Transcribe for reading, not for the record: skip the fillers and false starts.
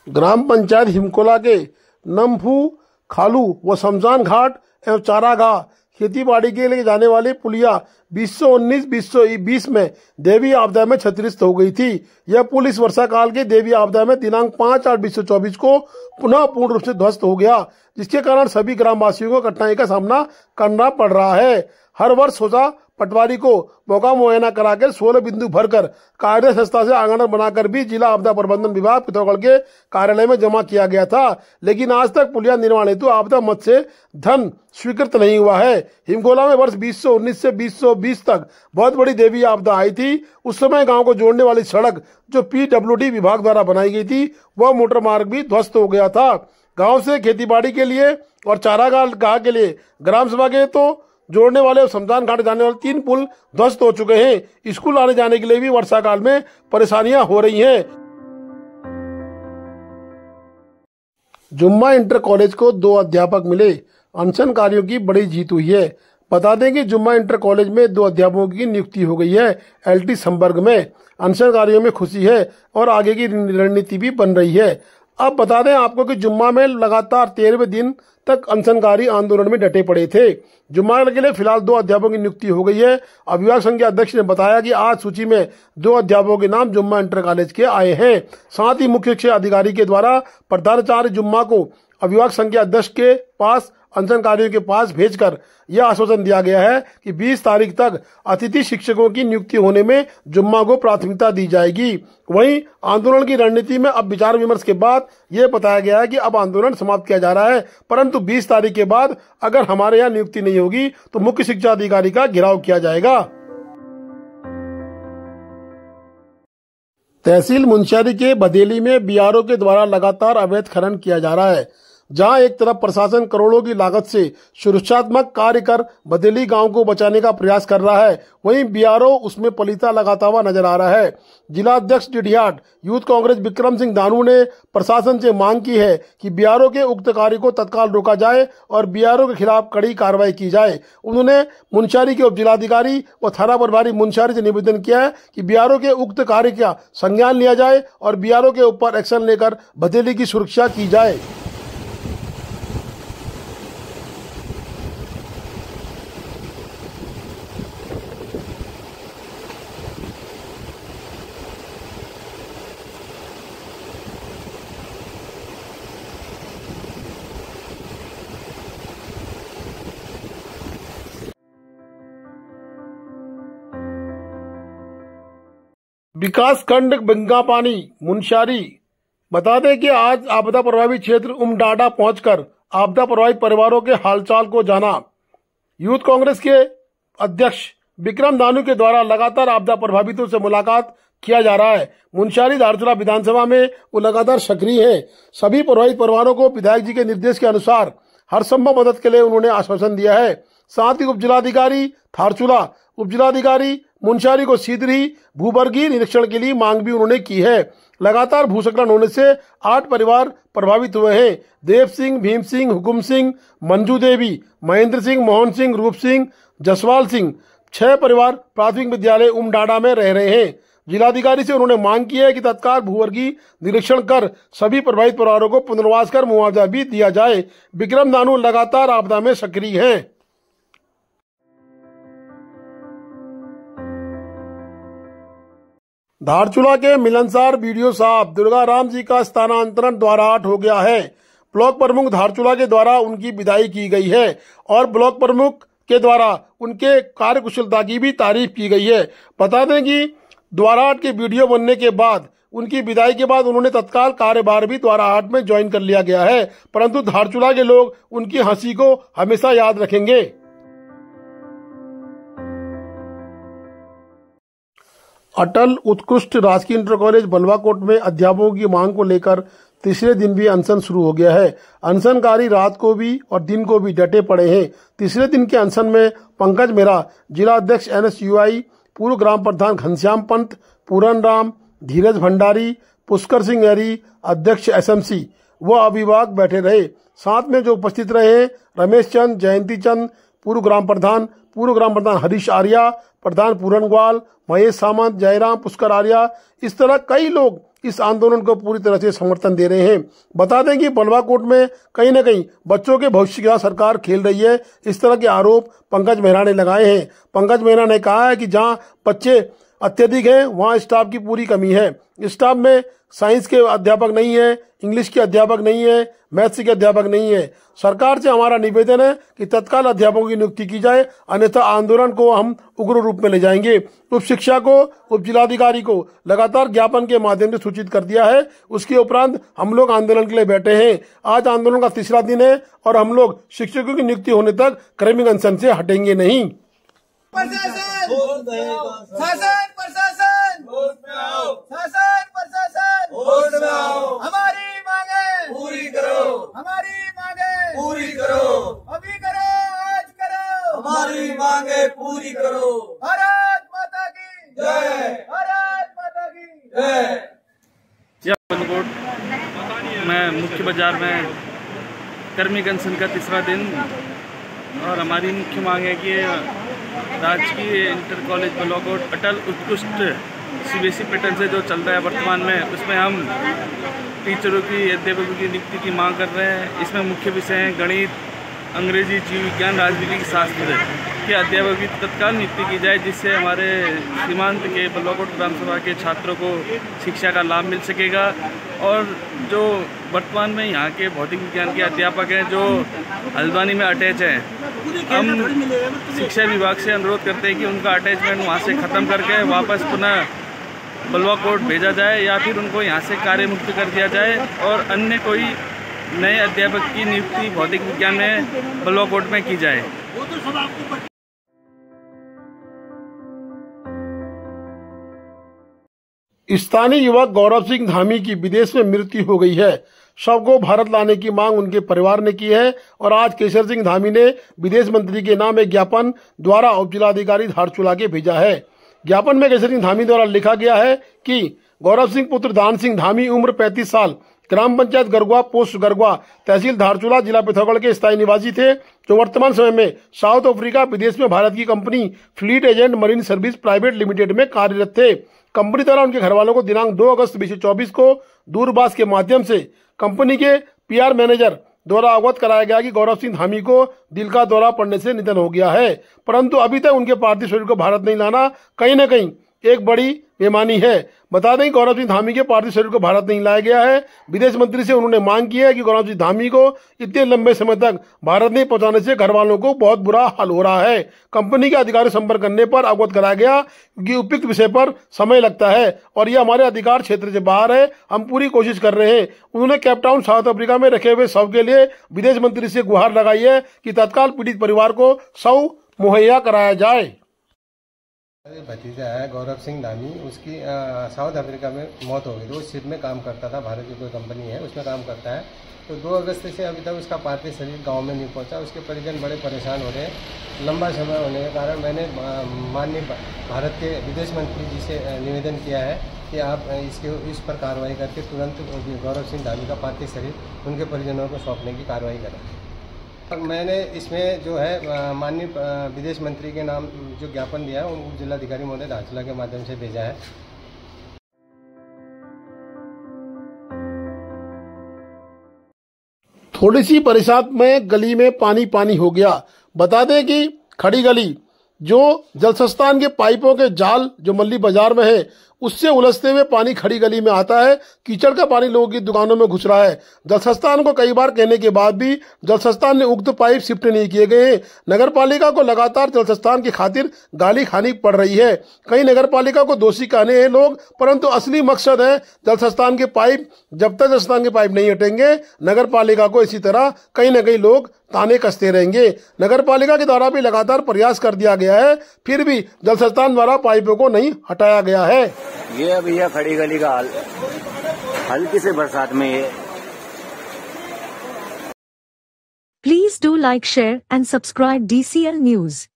ग्राम पंचायत हिमकोला के नमफू, खालू व शमशान घाट एवं चारागाह खेती बाड़ी के लिए जाने वाली पुलिया 2019-2020 में देवी आपदा में क्षतिग्रस्त हो गई थी। यह पुल इस वर्षा काल के देवी आपदा में दिनांक 5/8/2024 को पुनः पूर्ण रूप से ध्वस्त हो गया, जिसके कारण सभी ग्रामवासियों को कठिनाई का सामना करना पड़ रहा है। हर वर्ष सोचा पटवारी को मौका मुआयना कराकर 16 बिंदु भरकर कार्य संस्था से आंगन बनाकर भी जिला आपदा प्रबंधन विभाग पिथौरागढ़ के कार्यालय में जमा किया गया था, लेकिन आज तक पुलिया निर्माण हेतु आपदा मद से धन स्वीकृत नहीं हुआ है। हिमकोला में वर्ष 2019 से 2020 तक बहुत बड़ी देवी आपदा आई थी। उस समय गांव को जोड़ने वाली सड़क जो PWD विभाग द्वारा बनाई गई थी वह मोटर मार्ग भी ध्वस्त हो गया था। गाँव से खेतीबाड़ी के लिए और चारागाह के लिए ग्राम सभा के तो जोड़ने वाले और शमशान घाट जाने वाले 3 पुल ध्वस्त हो चुके हैं। स्कूल आने जाने के लिए भी वर्षा काल में परेशानियां हो रही हैं। जुम्मा इंटर कॉलेज को 2 अध्यापक मिले, अनशनकारियों की बड़ी जीत हुई है। बता दें कि जुम्मा इंटर कॉलेज में 2 अध्यापकों की नियुक्ति हो गई है। LT संवर्ग में अनशनकारियों में खुशी है और आगे की रणनीति भी बन रही है। अब बता दें आपको कि जुम्मा में लगातार 13वें दिन तक अनशनकारी आंदोलन में डटे पड़े थे। जुम्मा के लिए फिलहाल 2 अध्यापकों की नियुक्ति हो गई है। अभिभावक संघ के अध्यक्ष ने बताया कि आज सूची में 2 अध्यापकों के नाम जुम्मा इंटर कॉलेज के आए हैं। साथ ही मुख्य शिक्षा अधिकारी के द्वारा प्रधानाचार्य जुम्मा को अभिभावक संघ के अध्यक्ष के पास अनशनकारियों के पास भेजकर यह आश्वासन दिया गया है कि 20 तारीख तक अतिथि शिक्षकों की नियुक्ति होने में जुम्मा को प्राथमिकता दी जाएगी। वहीं आंदोलन की रणनीति में अब विचार विमर्श के बाद यह बताया गया है कि अब आंदोलन समाप्त किया जा रहा है, परंतु 20 तारीख के बाद अगर हमारे यहाँ नियुक्ति नहीं होगी तो मुख्य शिक्षा अधिकारी का घेराव किया जाएगा। तहसील मुनस्यारी के बदेली में BRO के द्वारा लगातार अवैध खनन किया जा रहा है। जहां एक तरफ प्रशासन करोड़ों की लागत से सुरक्षात्मक कार्य कर बदेली गांव को बचाने का प्रयास कर रहा है, वहीं BRO उसमें पलीता लगाता हुआ नजर आ रहा है। जिला अध्यक्ष डिडियाट यूथ कांग्रेस विक्रम सिंह दानू ने प्रशासन से मांग की है कि BRO के उक्त कार्य को तत्काल रोका जाए और BRO के खिलाफ कड़ी कार्रवाई की जाए। उन्होंने मुनस्यारी के उप जिलाधिकारी व थाना प्रभारी मुनस्यारी से निवेदन किया है कि BRO के उक्त कार्य का संज्ञान लिया जाए और BRO के ऊपर एक्शन लेकर बदेली की सुरक्षा की जाए। विकास खंड बंगापानी मुनस्यारी। बता दें कि आज आपदा प्रभावित क्षेत्र उमडाडा पहुंचकर आपदा प्रभावित परिवारों के हालचाल को जाना। यूथ कांग्रेस के अध्यक्ष विक्रम दानू के द्वारा लगातार आपदा प्रभावितों से मुलाकात किया जा रहा है। मुनस्यारी धारचूला विधानसभा में वो लगातार सक्रिय है। सभी प्रभावित परिवारों को विधायक जी के निर्देश के अनुसार हर संभव मदद के लिए उन्होंने आश्वासन दिया है। साथ ही उप जिलाधिकारी धारचूला, उप जिलाधिकारी मुनस्यारी को शीघ्र ही भूवर्गीय निरीक्षण के लिए मांग भी उन्होंने की है। लगातार भूस्खलन होने से 8 परिवार प्रभावित हुए हैं। देव सिंह, भीम सिंह, हुकुम सिंह, मंजू देवी, महेंद्र सिंह, मोहन सिंह, रूप सिंह, जसवाल सिंह 6 परिवार प्राथमिक विद्यालय उमडाडा में रह रहे हैं। जिलाधिकारी से उन्होंने मांग की है कि तत्काल भूवर्गीय निरीक्षण कर सभी प्रभावित परिवारों को पुनर्वास कर मुआवजा भी दिया जाए। विक्रम दानू लगातार आपदा में सक्रिय हैं। धारचूला के मिलनसार BDO साहब दुर्गाराम जी का स्थानांतरण द्वाराहाट हो गया है। ब्लॉक प्रमुख धारचूला के द्वारा उनकी विदाई की गई है और ब्लॉक प्रमुख के द्वारा उनके कार्यकुशलता की भी तारीफ की गई है। बता दें कि द्वाराहाट के BDO बनने के बाद उनकी विदाई के बाद उन्होंने तत्काल कार्यभार भी द्वाराहाट में ज्वाइन कर लिया गया है, परंतु धारचूला के लोग उनकी हंसी को हमेशा याद रखेंगे। अटल उत्कृष्ट राजकीय इंटर कॉलेज बलवाकोट में अध्यापकों की मांग को लेकर तीसरे दिन भी अनशन शुरू हो गया है। अनशनकारी रात को भी और दिन को भी डटे पड़े हैं। तीसरे दिन के अनशन में पंकज मेहरा, जिला अध्यक्ष NSUI, पूर्व ग्राम प्रधान घनश्याम पंत, पूरन राम, धीरज भंडारी, पुष्कर सिंह एरी, अध्यक्ष SMC व अभिभावक बैठे रहे। साथ में जो उपस्थित रहे रमेश चंद, जयंती चंद, पूर्व ग्राम प्रधान हरीश आर्या, प्रधान पूरन ग्वाल, महेश सामंत, जयराम, पुष्कर आर्या, इस तरह कई लोग इस आंदोलन को पूरी तरह से समर्थन दे रहे हैं। बता दें कि बलवाकोट में कहीं न कहीं बच्चों के भविष्य के साथ सरकार खेल रही है, इस तरह के आरोप पंकज मेहरा ने लगाए हैं। पंकज मेहरा ने कहा है कि जहां बच्चे अत्यधिक हैं वहां स्टाफ की पूरी कमी है। स्टाफ में साइंस के अध्यापक नहीं है, इंग्लिश के अध्यापक नहीं है, मैथ्स के अध्यापक नहीं है। सरकार से हमारा निवेदन है कि तत्काल अध्यापकों की नियुक्ति की जाए, अन्यथा आंदोलन को हम उग्र रूप में ले जाएंगे। उप शिक्षा को, उप जिलाधिकारी को लगातार ज्ञापन के माध्यम से सूचित कर दिया है। उसके उपरांत हम लोग आंदोलन के लिए बैठे हैं। आज आंदोलन का तीसरा दिन है और हम लोग शिक्षकों की नियुक्ति होने तक क्रमिक अनशन से हटेंगे नहीं। प्रशासन शासन प्रशासन शासन प्रशासन हमारी मांगे पूरी करो, हमारी मांगे पूरी करो, अभी करो, आज करो, हमारी मांगे पूरी करो। भारत माता की जय, भारत माता की जय। बलवाकोट में मुख्य बाजार में कर्मी अनशन का तीसरा दिन और हमारी मुख्य मांग है कि राजकीय इंटर कॉलेज बलवाकोट अटल उत्कृष्ट सीबीएसई पैटर्न से जो चल रहा है वर्तमान में, उसमें हम टीचरों की, अध्यापकों की नियुक्ति की मांग कर रहे हैं। इसमें मुख्य विषय हैं गणित, अंग्रेजी, जीव विज्ञान, राजनीतिक शास्त्र के अध्यापकों की तत्काल नियुक्ति की जाए, जिससे हमारे सीमांत के बलवाकोट ग्राम सभा के छात्रों को शिक्षा का लाभ मिल सकेगा। और जो वर्तमान में यहाँ के भौतिक विज्ञान के अध्यापक हैं जो हल्द्वानी में अटैच हैं, हम शिक्षा विभाग से अनुरोध करते हैं कि उनका अटैचमेंट वहाँ से ख़त्म करके वापस पुनः बलवाकोट भेजा जाए या फिर उनको यहाँ से कार्य मुक्त कर दिया जाए और अन्य कोई नए अध्यापक की नियुक्ति भौतिक विज्ञान में बलवाकोट में की जाए। स्थानीय युवक गौरव सिंह धामी की विदेश में मृत्यु हो गई है। शव को भारत लाने की मांग उनके परिवार ने की है और आज केशर सिंह धामी ने विदेश मंत्री के नाम एक ज्ञापन द्वारा उप जिलाधिकारी धारचूला के भेजा है। ज्ञापन में केशर सिंह धामी द्वारा लिखा गया है कि गौरव सिंह पुत्र दान सिंह धामी, उम्र 35 साल, ग्राम पंचायत गरगुआ, पोस्ट गरगुआ, तहसील धारचूला, जिला पिथौरागढ़ के स्थायी निवासी थे, जो वर्तमान समय में साउथ अफ्रीका विदेश में भारत की company fleet agent marine service private limited में कार्यरत थे। कंपनी द्वारा उनके घर वालों को दिनांक 2 अगस्त 2024 को दूरभाष के माध्यम से कंपनी के पीआर मैनेजर द्वारा अवगत कराया गया कि गौरव सिंह धामी को दिल का दौरा पड़ने से निधन हो गया है, परंतु अभी तक उनके पार्थिव शरीर को भारत नहीं लाना कहीं न कहीं एक बड़ी बेईमानी है। बता दें गौरव सिंह धामी के पार्थिव शरीर को भारत नहीं लाया गया है। विदेश मंत्री से उन्होंने मांग की है कि गौरव सिंह धामी को इतने लंबे समय तक भारत नहीं पहुंचाने से घर वालों को बहुत बुरा हाल हो रहा है। कंपनी के अधिकारी संपर्क करने पर अवगत कराया गया कि उपयुक्त विषय पर समय लगता है और यह हमारे अधिकार क्षेत्र से बाहर है, हम पूरी कोशिश कर रहे हैं। उन्होंने केपटाउन साउथ अफ्रीका में रखे हुए शव के लिए विदेश मंत्री से गुहार लगाई है कि तत्काल पीड़ित परिवार को शव मुहैया कराया जाए। भतीजा है गौरव सिंह धामी, उसकी साउथ अफ्रीका में मौत हो गई थी। वो शिप में काम करता था, भारत की कोई कंपनी है उसमें काम करता है। तो 2 अगस्त से अभी तक उसका पार्थिव शरीर गांव में नहीं पहुंचा। उसके परिजन बड़े परेशान हो रहे हैं। लंबा समय होने के कारण मैंने माननीय भारत के विदेश मंत्री जी से निवेदन किया है कि आप इस पर कार्रवाई करके तुरंत गौरव सिंह धामी का पार्थिव शरीर उनके परिजनों को सौंपने की कार्रवाई करें। मैंने इसमें जो है माननीय विदेश मंत्री के नाम जो ज्ञापन दिया है उनको जिलाधिकारी महोदय धारचूला के माध्यम से भेजा है। थोड़ी सी बरसात में गली में पानी पानी हो गया। बता दें कि खड़ी गली जो जल संस्थान के पाइपों के जाल जो मल्ली बाजार में है उससे उलझते हुए पानी खड़ी गली में आता है। कीचड़ का पानी लोगों की दुकानों में घुस रहा है। जल संस्थान को कई बार कहने के बाद भी जल संस्थान ने उक्त पाइप शिफ्ट नहीं किए गए हैं। नगर पालिका को लगातार जल संस्थान की खातिर गाली खानी पड़ रही है। कई नगर पालिका को दोषी कहने हैं लोग, परंतु असली मकसद है जल संस्थान के पाइप। जब तक जल संस्थान के पाइप नहीं हटेंगे नगर पालिका को इसी तरह कहीं न कहीं लोग ताने कसते रहेंगे। नगर पालिका के द्वारा भी लगातार प्रयास कर दिया गया है, फिर भी जल संस्थान द्वारा पाइपों को नहीं हटाया गया है। ये भैया खड़ी गली का हाल, हल्की से बरसात में ये। Please do like, share and subscribe DCL News.